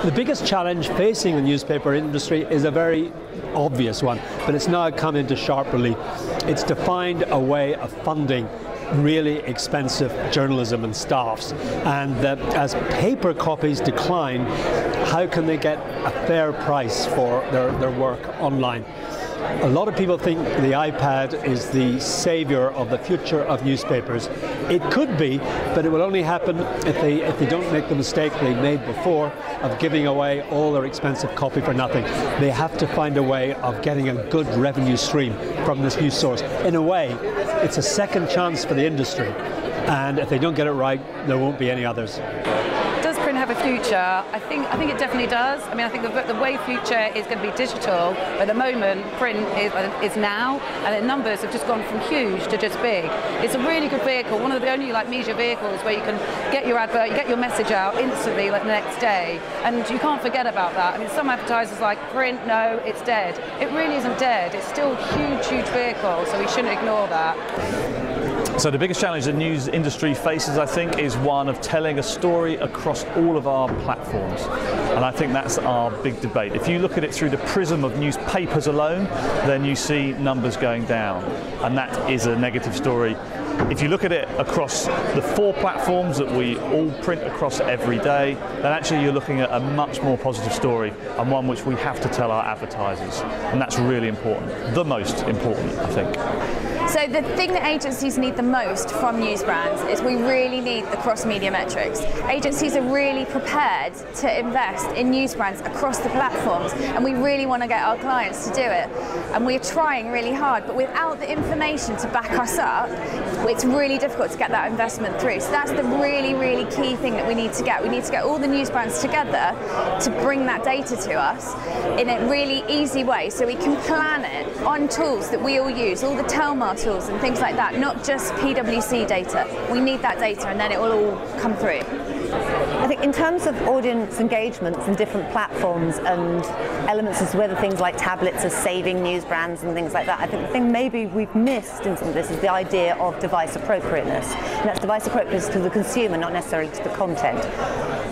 The biggest challenge facing the newspaper industry is a very obvious one, but it's now come into sharp relief. It's to find a way of funding really expensive journalism and staffs, and that as paper copies decline, how can they get a fair price for their work online? A lot of people think the iPad is the savior of the future of newspapers. It could be, but it will only happen if they don't make the mistake they made before of giving away all their expensive copy for nothing. They have to find a way of getting a good revenue stream from this new source. In a way, it's a second chance for the industry, and if they don't get it right, there won't be any others. Does print have a future? I think it definitely does. I mean, I think the way future is going to be digital. At the moment, print is now, and the numbers have just gone from huge to just big. It's a really good vehicle, one of the only media vehicles where you can get your advert, you get your message out instantly the next day, and you can't forget about that. I mean, some advertisers like print, no, it's dead. It really isn't dead. It's still a huge vehicle, so we shouldn't ignore that. So the biggest challenge the news industry faces, I think, is one of telling a story across all of our platforms. And I think that's our big debate. If you look at it through the prism of newspapers alone, then you see numbers going down. And that is a negative story. If you look at it across the 4 platforms that we all print across every day, then actually you're looking at a much more positive story, and one which we have to tell our advertisers. And that's really important, the most important, I think. So the thing that agencies need the most from news brands is we really need the cross-media metrics. Agencies are really prepared to invest in news brands across the platforms, and we really want to get our clients to do it. And we're trying really hard, but without the information to back us up, it's really difficult to get that investment through. So that's the really key thing that we need to get. We need to get all the news brands together to bring that data to us in a really easy way, so we can plan it on tools that we all use, all the Telmar tools and things like that, not just PwC data. We need that data, and then it will all come through. I think in terms of audience engagements and different platforms and elements as to whether things like tablets are saving news brands and things like that, I think the thing maybe we've missed in some of this is the idea of device appropriateness. And that's device appropriateness to the consumer, not necessarily to the content.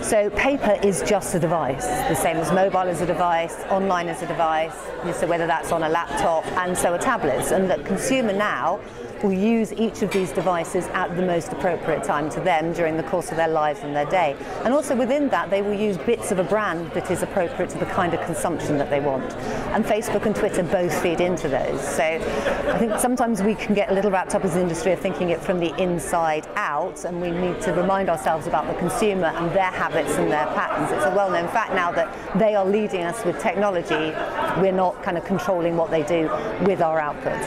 So paper is just a device, the same as mobile is a device, online is a device, so whether that's on a laptop, and so are tablets. And the consumer now will use each of these devices at the most appropriate time to them during the course of their lives and their day. And also within that, they will use bits of a brand that is appropriate to the kind of consumption that they want. And Facebook and Twitter both feed into those. So I think sometimes we can get a little wrapped up as an industry of thinking it from the inside out, and we need to remind ourselves about the consumer and their habits and their patterns. It's a well-known fact now that they are leading us with technology. We're not kind of controlling what they do with our output.